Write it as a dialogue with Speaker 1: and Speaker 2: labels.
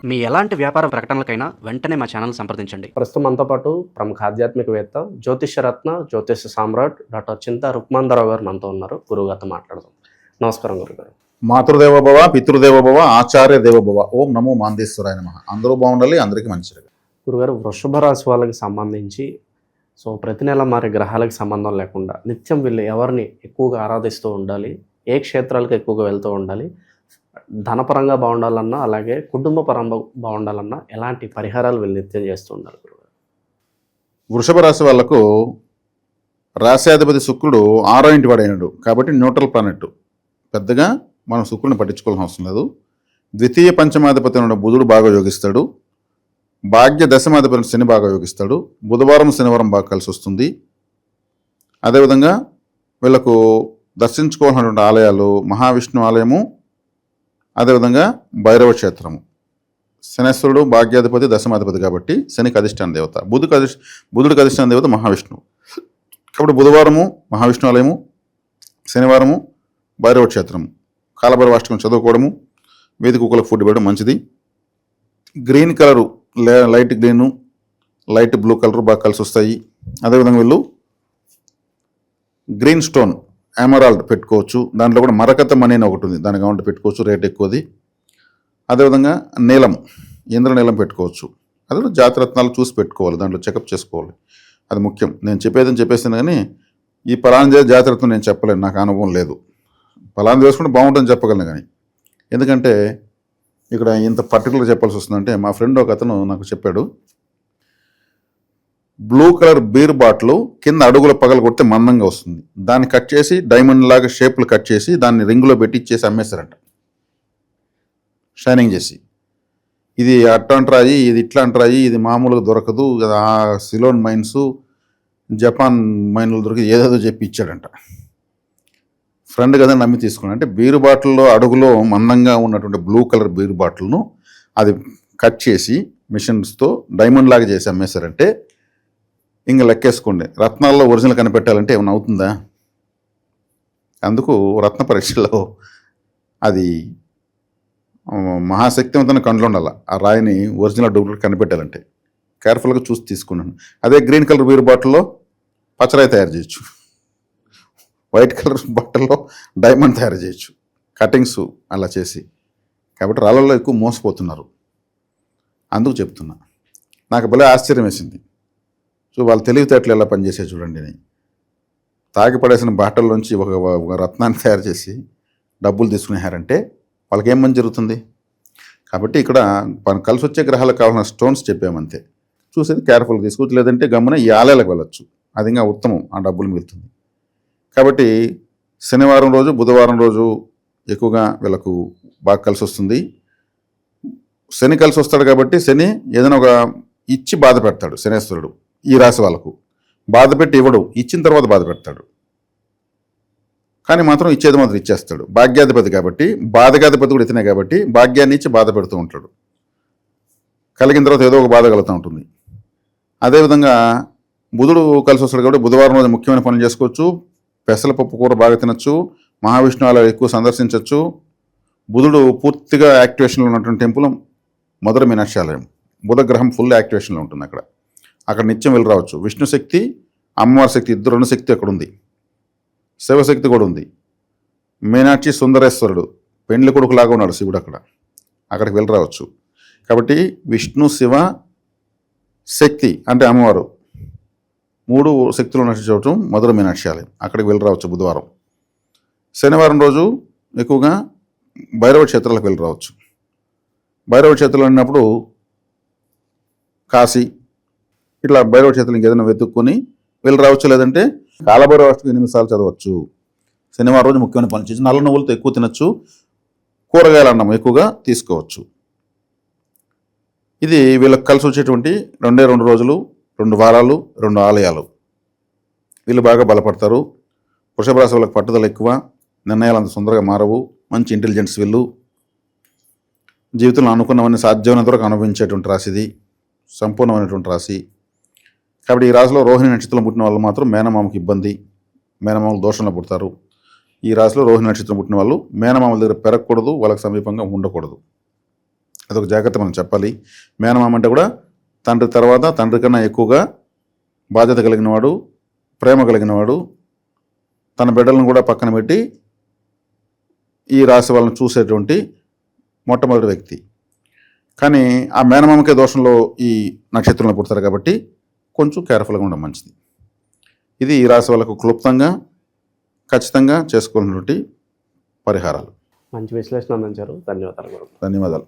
Speaker 1: మీ ఎలాంటి వ్యాపార ప్రకటనలకైనా వెంటనే మా ఛానల్ సంప్రదించండి.
Speaker 2: ప్రస్తుతం మనతో పాటు ప్రముఖ ఆధ్యాత్మికవేత్త, జ్యోతిష్యరత్న, జ్యోతిష సామ్రాట్ డాక్టర్ చింతా రుక్మాంధరావు గారు మనతో ఉన్నారు. గురువుగారితో మాట్లాడదాం. నమస్కారం గురుగారు.
Speaker 3: మాతృదేవోభవ, పితృదేవోభవ, ఆచార్య దేవోభవ. ఓం నమో మాందేశ్వరాయ నమః. అందరూ బాగుండాలి, అందరికీ మంచిగా.
Speaker 2: గురుగారు, వృషభ రాశి వాళ్ళకి సంబంధించి ప్రతి నెల మరి గ్రహాలకు సంబంధం లేకుండా నిత్యం వీళ్ళు ఎవరిని ఎక్కువగా ఆరాధిస్తూ ఉండాలి, ఏ క్షేత్రాలకు ఎక్కువగా వెళ్తూ ఉండాలి, ధనపరంగా బాగుండాలన్నా అలాగే కుటుంబ పరంగా బాగుండాలన్నా ఎలాంటి పరిహారాలు వీళ్ళు నిత్యం చేస్తూ ఉండాలి గురుగారు?
Speaker 3: వృషభ రాశి వాళ్లకు రాశ్యాధిపతి శుక్రుడు 6వ ఇంటి వాడైనడు కాబట్టి న్యూట్రల్ ప్లానెట్. పెద్దగా మనం శుక్రుని పట్టించుకోవాల్సిన అవసరం లేదు. ద్వితీయ పంచమాధిపతి ఉన్న బుధుడు బాగా యోగిస్తాడు. భాగ్య దశమాధిపతి శని బాగా యోగిస్తాడు. బుధవారం శనివారం బాగా కలిసి వస్తుంది. అదేవిధంగా వీళ్ళకు దర్శించుకోవాల్సినటువంటి ఆలయాలు మహావిష్ణు ఆలయము, అదేవిధంగా భైరవ క్షేత్రము. శనేశ్వరుడు భాగ్యాధిపతి దశమాధిపతి కాబట్టి శనికి అధిష్టాన దేవత, బుధుడికి అధిష్టాన దేవత మహావిష్ణువు కాబట్టి బుధవారము మహావిష్ణు ఆలయము, శనివారము భైరవ క్షేత్రము. కాలభైరవాష్టకం చదువుకోవడము, వేది కుక్కలకు ఫుడ్ ఇవ్వడం మంచిది. Green colour, light green, light blue colour బాగా కలిసి వస్తాయి. అదేవిధంగా వీళ్ళు గ్రీన్ స్టోన్ ఎమరాల్డ్ పెట్టుకోవచ్చు. దాంట్లో కూడా మరకత మనీ అని ఒకటి ఉంది, దాని కావాలంటే పెట్టుకోవచ్చు, రేట్ ఎక్కువది. అదేవిధంగా నీలం, ఇంద్రనీలం పెట్టుకోవచ్చు. అది కూడా జాతిరత్నాలు చూసి పెట్టుకోవాలి, దాంట్లో చెకప్ చేసుకోవాలి, అది ముఖ్యం. నేను చెప్పేదని చెప్పేసాను కానీ ఈ పలానా జాతిరత్నం నేను చెప్పలేను, నాకు అనుభవం లేదు. పలానా వేసుకుంటే బాగుంటుందని చెప్పగలను కానీ, ఎందుకంటే ఇక్కడ ఇంత పర్టికులర్ చెప్పాల్సి వస్తుందంటే మా ఫ్రెండ్ ఒక అతను నాకు చెప్పాడు, బ్లూ కలర్ బీర్ బాటిల్ కింద అడుగుల పగలు కొడితే మందంగా వస్తుంది, దాన్ని కట్ చేసి డైమండ్ లాగా షేప్లు కట్ చేసి దాన్ని రింగులో పెట్టి ఇచ్చేసి అమ్మేస్తారంట షైనింగ్ చేసి. ఇది అట్ట అంటరాయి, ఇది ఇట్లా అంటరాయి, ఇది మామూలుగా దొరకదు, ఆ సిలోన్ మైన్స్ జపాన్ మైన్లు దొరికి ఏదేదో చెప్పి ఇచ్చాడంట. ఫ్రెండ్ కదా నమ్మి తీసుకున్నాను. అంటే బీరు బాటిల్లో అడుగులో మందంగా ఉన్నటువంటి బ్లూ కలర్ బీరు బాటిల్ను అది కట్ చేసి మిషన్స్తో డైమండ్ లాగా చేసి అమ్మేశారంటే ఇంకా లెక్కేసుకోండి, రత్నాల్లో ఒరిజినల్ కనిపెట్టాలంటే ఏమైనా అవుతుందా? అందుకు రత్న పరీక్షలో అది మహాశక్తివంతమైన కండ్లు ఉండాలి, ఆ రాయిని ఒరిజినల్ డూప్లికేట్ కనిపెట్టాలంటే. కేర్ఫుల్గా చూసి తీసుకున్నాను. అదే గ్రీన్ కలర్ బీరు బాటిల్లో పచ్చరాయి తయారు చేయొచ్చు, వైట్ కలర్ బాటిల్లో డైమండ్ తయారు చేయొచ్చు, కటింగ్స్ అలా చేసి. కాబట్టి రాళ్ళల్లో ఎక్కువ మోసపోతున్నారు, అందుకు చెప్తున్నా. నాకు భలే ఆశ్చర్యం వేసింది. వాళ్ళ తెలివితేటలు ఎలా పనిచేసే చూడండి. తాగి పడేసిన బాటల్లోంచి ఒక రత్నాన్ని తయారు చేసి డబ్బులు తీసుకునేహారంటే వాళ్ళకి ఏం మంచి జరుగుతుంది? కాబట్టి ఇక్కడ కలిసి వచ్చే గ్రహాలకు కావాల్సిన స్టోన్స్ చెప్పామంతే. చూసేది కేర్ఫుల్గా తీసుకోవచ్చు, లేదంటే గమ్మున ఈ ఆలయాలకు వెళ్ళొచ్చు, అది ఇంకా ఉత్తమం, ఆ డబ్బులు మిగులుతుంది. కాబట్టి శనివారం రోజు బుధవారం రోజు ఎక్కువగా వీళ్ళకు బాగా కలిసి వస్తుంది. శని కలిసి వస్తాడు కాబట్టి శని ఏదైనా ఒక ఇచ్చి బాధ పెడతాడు. శనేశ్వరుడు ఈ రాశి వాళ్ళకు బాధ పెట్టి ఇవ్వడు, ఇచ్చిన తర్వాత బాధ పెడతాడు, కానీ మాత్రం ఇచ్చేది మాత్రం ఇచ్చేస్తాడు. భాగ్యాధిపతి కాబట్టి, బాధకాధిపతి కూడా ఇతనే కాబట్టి భాగ్యాన్ని ఇచ్చి బాధ పెడుతూ ఉంటాడు. కలిగిన తర్వాత ఏదో ఒక బాధ కలుగుతూ ఉంటుంది. అదేవిధంగా బుధుడు కలిసి వస్తాడు కాబట్టి బుధవారం రోజు ముఖ్యమైన పనులు చేసుకోవచ్చు. పెసలపప్పు కూర బాగా తినచ్చు, మహావిష్ణు ఆలయం ఎక్కువ సందర్శించవచ్చు. బుధుడు పూర్తిగా యాక్టివేషన్లో ఉన్నటువంటి టెంపుల్ మధుర మీనాక్షి ఆలయం. బుధగ్రహం ఫుల్ యాక్టివేషన్లో ఉంటుంది అక్కడ నిత్యం వెళ్ళి రావచ్చు. విష్ణు శక్తి, అమ్మవారి శక్తి, ఇద్దరు రెండు శక్తి అక్కడ ఉంది. శివశక్తి కూడా ఉంది. మీనాక్షి సుందరేశ్వరుడు పెండ్లి కొడుకులాగా ఉన్నాడు శివుడు అక్కడికి వెళ్ళి రావచ్చు. కాబట్టి విష్ణు, శివ శక్తి అంటే అమ్మవారు, మూడు శక్తులు ఉన్నట్టు చూడటం మధుర మీనాక్షి ఆలయం, అక్కడికి వెళ్ళి రావచ్చు బుధవారం. శనివారం రోజు ఎక్కువగా భైరవ క్షేత్రాలకు వెళ్ళి రావచ్చు. భైరవ క్షేత్రాలు అన్నప్పుడు కాశీ ఇట్లా భైరవ క్షేత్రం ఇంకేదైనా వెతుక్కొని వెళ్ళి రావచ్చు, లేదంటే కాలభైరవాష్టకం 8 సార్లు చదవచ్చు. శనివారం రోజు ముఖ్యమైన పని చేసి నల్ల నువ్వులతో ఎక్కువ తినచ్చు, కూరగాయల అన్నం ఎక్కువగా తీసుకోవచ్చు. ఇది వీళ్ళకి కలిసి వచ్చేటువంటి 2 రోజులు, 2 వారాలు, 2 ఆలయాలు. వీళ్ళు బాగా బలపడతారు. వృషభ రాశి వాళ్ళకి పట్టుదల ఎక్కువ, నిర్ణయాలు అంత తొందరగా మారవు, మంచి ఇంటెలిజెన్స్ వీళ్ళు. జీవితంలో అనుకున్నవన్నీ సాధ్యమైనంత వరకు అనుభవించేటువంటి రాశి ఇది, సంపూర్ణమైనటువంటి రాశి. కాబట్టి ఈ రాశిలో రోహిణి నక్షత్రం పుట్టిన వాళ్ళు మాత్రం మేనమామకి ఇబ్బంది, మేనమామలు దోషంలో పుడతారు. ఈ రాశిలో రోహిణి నక్షత్రం పుట్టిన వాళ్ళు మేనమామల దగ్గర పెరగకూడదు, వాళ్ళకి సమీపంగా ఉండకూడదు. అదొక జాగ్రత్త మనం చెప్పాలి. మేనమామ అంటే కూడా తండ్రి తర్వాత తండ్రి కన్నా ఎక్కువగా బాధ్యత కలిగిన వాడు, ప్రేమ కలిగిన వాడు, తన బిడ్డలను కూడా పక్కన పెట్టి ఈ రాశి వాళ్ళని చూసేటువంటి మొట్టమొదటి వ్యక్తి. కానీ ఆ మేనమామకే దోషంలో ఈ నక్షత్రంలో పుడతారు కాబట్టి కొంచెం కేర్ఫుల్గా ఉండడం మంచిది. ఇది ఈ రాశి వాళ్ళకు క్లుప్తంగా ఖచ్చితంగా చేసుకోవాల్సినటువంటి పరిహారాలు.
Speaker 2: మంచి విశ్లేషణ అందించారు. ధన్యవాదాలు గురువు.
Speaker 3: ధన్యవాదాలు.